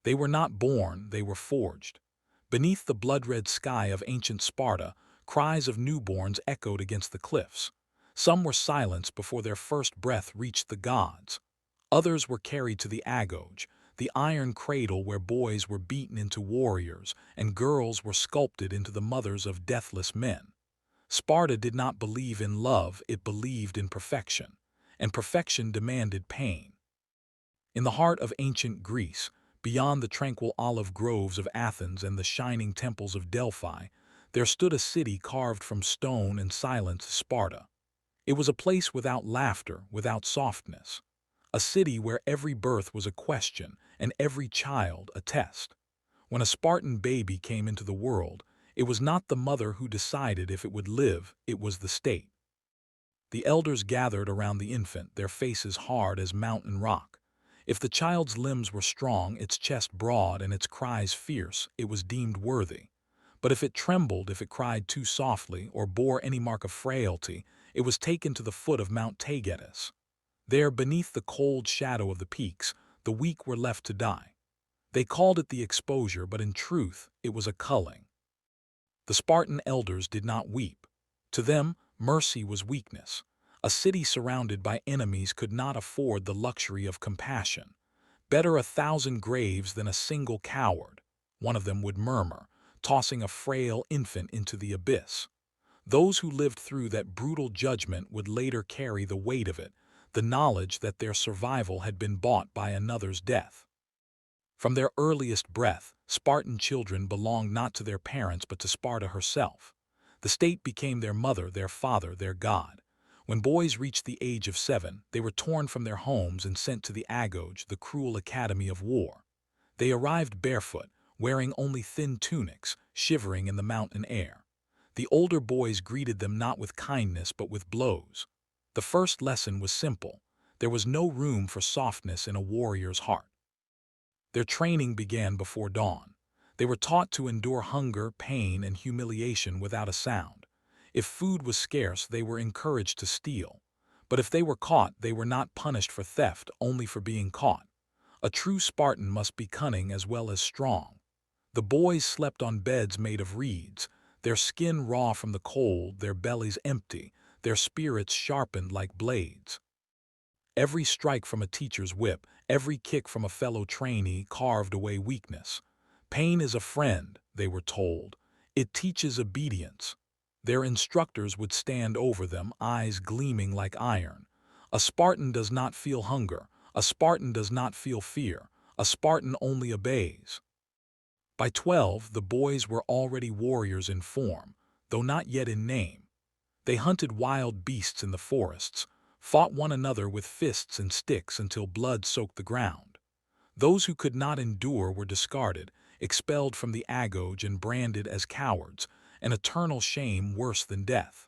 They were not born, they were forged. Beneath the blood-red sky of ancient Sparta, cries of newborns echoed against the cliffs. Some were silenced before their first breath reached the gods. Others were carried to the agōgē, the iron cradle where boys were beaten into warriors and girls were sculpted into the mothers of deathless men. Sparta did not believe in love, it believed in perfection, and perfection demanded pain. In the heart of ancient Greece, beyond the tranquil olive groves of Athens and the shining temples of Delphi, there stood a city carved from stone and silent Sparta. It was a place without laughter, without softness. A city where every birth was a question and every child a test. When a Spartan baby came into the world, it was not the mother who decided if it would live, it was the state. The elders gathered around the infant, their faces hard as mountain rock. If the child's limbs were strong, its chest broad, and its cries fierce, it was deemed worthy. But if it trembled, if it cried too softly, or bore any mark of frailty, it was taken to the foot of Mount Taygetus. There, beneath the cold shadow of the peaks, the weak were left to die. They called it the exposure, but in truth, it was a culling. The Spartan elders did not weep. To them, mercy was weakness. A city surrounded by enemies could not afford the luxury of compassion. Better 1,000 graves than a single coward, one of them would murmur, tossing a frail infant into the abyss. Those who lived through that brutal judgment would later carry the weight of it, the knowledge that their survival had been bought by another's death. From their earliest breath, Spartan children belonged not to their parents but to Sparta herself. The state became their mother, their father, their god. When boys reached the age of 7, they were torn from their homes and sent to the agōgē, the cruel academy of war. They arrived barefoot, wearing only thin tunics, shivering in the mountain air. The older boys greeted them not with kindness but with blows. The first lesson was simple. There was no room for softness in a warrior's heart. Their training began before dawn. They were taught to endure hunger, pain, and humiliation without a sound. If food was scarce, they were encouraged to steal. But if they were caught, they were not punished for theft, only for being caught. A true Spartan must be cunning as well as strong. The boys slept on beds made of reeds, their skin raw from the cold, their bellies empty, their spirits sharpened like blades. Every strike from a teacher's whip, every kick from a fellow trainee carved away weakness. Pain is a friend, they were told. It teaches obedience. Their instructors would stand over them, eyes gleaming like iron. A Spartan does not feel hunger. A Spartan does not feel fear. A Spartan only obeys. By 12, the boys were already warriors in form, though not yet in name. They hunted wild beasts in the forests, fought one another with fists and sticks until blood soaked the ground. Those who could not endure were discarded, expelled from the agōgē and branded as cowards, an eternal shame worse than death.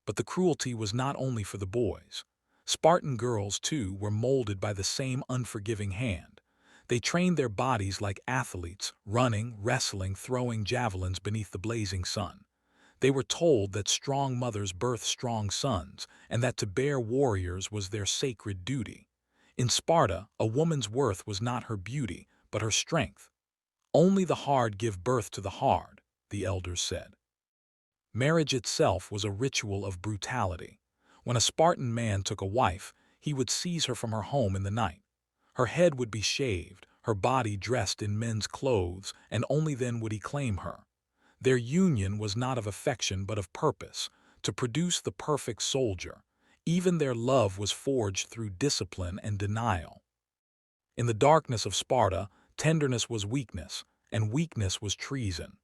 But the cruelty was not only for the boys. Spartan girls, too, were molded by the same unforgiving hand. They trained their bodies like athletes, running, wrestling, throwing javelins beneath the blazing sun. They were told that strong mothers birth strong sons, and that to bear warriors was their sacred duty. In Sparta, a woman's worth was not her beauty, but her strength. Only the hard give birth to the hard, the elders said. Marriage itself was a ritual of brutality. When a Spartan man took a wife, he would seize her from her home in the night. Her head would be shaved, her body dressed in men's clothes, and only then would he claim her. Their union was not of affection but of purpose, to produce the perfect soldier. Even their love was forged through discipline and denial. In the darkness of Sparta, tenderness was weakness, and weakness was treason.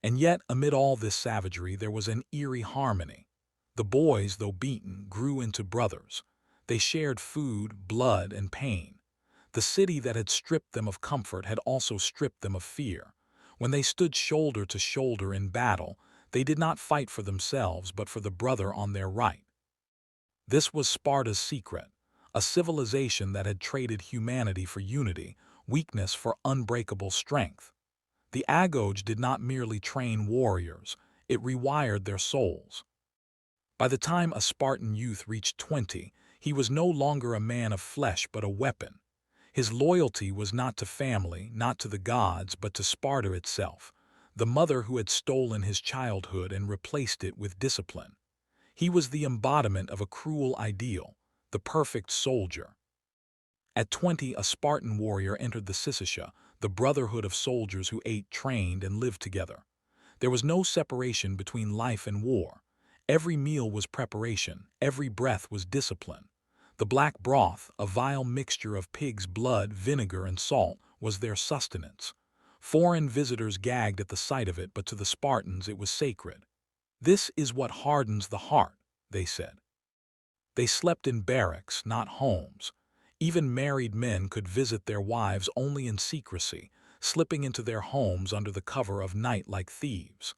And yet, amid all this savagery, there was an eerie harmony. The boys, though beaten, grew into brothers. They shared food, blood, and pain. The city that had stripped them of comfort had also stripped them of fear. When they stood shoulder to shoulder in battle, they did not fight for themselves but for the brother on their right. This was Sparta's secret, a civilization that had traded humanity for unity, weakness for unbreakable strength. The agōgē did not merely train warriors, it rewired their souls. By the time a Spartan youth reached 20, he was no longer a man of flesh but a weapon. His loyalty was not to family, not to the gods, but to Sparta itself, the mother who had stolen his childhood and replaced it with discipline. He was the embodiment of a cruel ideal, the perfect soldier. At 20, a Spartan warrior entered the Syssitia, the brotherhood of soldiers who ate, trained, and lived together. There was no separation between life and war. Every meal was preparation, every breath was discipline. The black broth, a vile mixture of pig's blood, vinegar, and salt, was their sustenance. Foreign visitors gagged at the sight of it, but to the Spartans it was sacred. "This is what hardens the heart," they said. They slept in barracks, not homes. Even married men could visit their wives only in secrecy, slipping into their homes under the cover of night like thieves.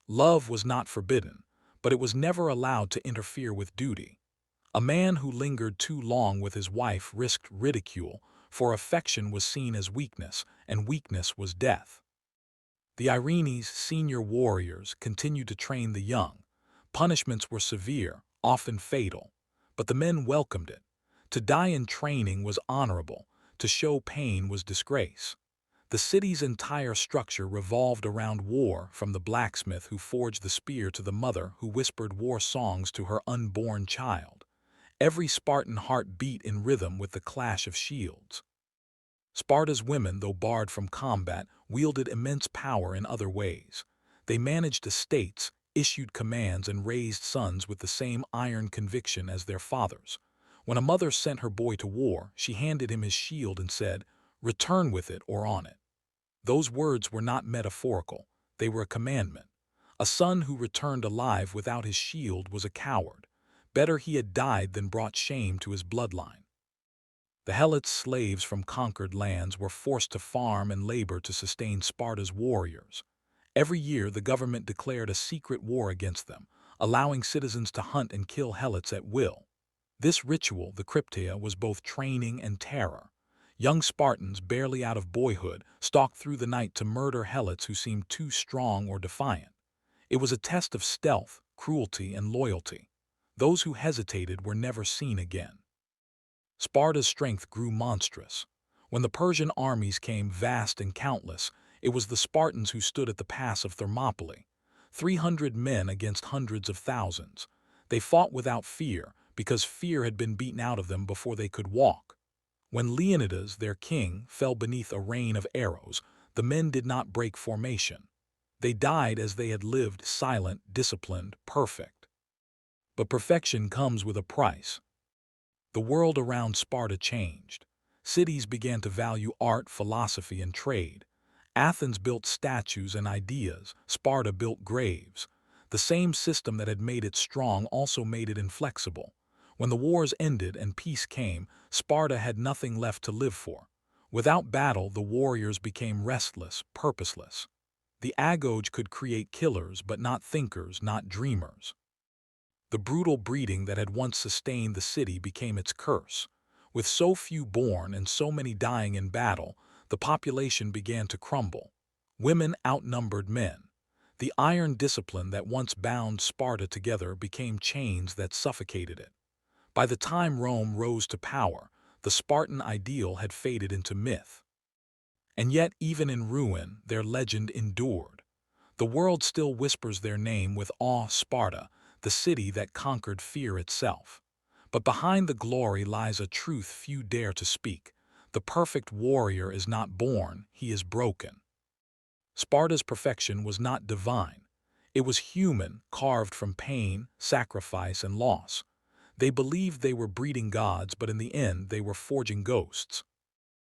Love was not forbidden, but it was never allowed to interfere with duty. A man who lingered too long with his wife risked ridicule, for affection was seen as weakness, and weakness was death. The Erinyes, senior warriors, continued to train the young. Punishments were severe, often fatal, but the men welcomed it. To die in training was honorable, to show pain was disgrace. The city's entire structure revolved around war, from the blacksmith who forged the spear to the mother who whispered war songs to her unborn child. Every Spartan heart beat in rhythm with the clash of shields. Sparta's women, though barred from combat, wielded immense power in other ways. They managed estates, issued commands, and raised sons with the same iron conviction as their fathers. When a mother sent her boy to war, she handed him his shield and said, "Return with it or on it." Those words were not metaphorical, they were a commandment. A son who returned alive without his shield was a coward. Better he had died than brought shame to his bloodline. The Helots, slaves from conquered lands, were forced to farm and labor to sustain Sparta's warriors. Every year the government declared a secret war against them, allowing citizens to hunt and kill Helots at will. This ritual, the Crypteia, was both training and terror. Young Spartans, barely out of boyhood, stalked through the night to murder Helots who seemed too strong or defiant. It was a test of stealth, cruelty, and loyalty. Those who hesitated were never seen again. Sparta's strength grew monstrous. When the Persian armies came, vast and countless, it was the Spartans who stood at the pass of Thermopylae. 300 men against hundreds of thousands. They fought without fear, because fear had been beaten out of them before they could walk. When Leonidas, their king, fell beneath a rain of arrows, the men did not break formation. They died as they had lived, silent, disciplined, perfect. But perfection comes with a price. The world around Sparta changed. Cities began to value art, philosophy, and trade. Athens built statues and ideas, Sparta built graves. The same system that had made it strong also made it inflexible. When the wars ended and peace came, Sparta had nothing left to live for. Without battle, the warriors became restless, purposeless. The agōgē could create killers, but not thinkers, not dreamers. The brutal breeding that had once sustained the city became its curse. With so few born and so many dying in battle, the population began to crumble. Women outnumbered men. The iron discipline that once bound Sparta together became chains that suffocated it. By the time Rome rose to power, the Spartan ideal had faded into myth. And yet, even in ruin, their legend endured. The world still whispers their name with awe: Sparta, the city that conquered fear itself. But behind the glory lies a truth few dare to speak. The perfect warrior is not born, he is broken. Sparta's perfection was not divine. It was human, carved from pain, sacrifice, and loss. They believed they were breeding gods, but in the end they were forging ghosts.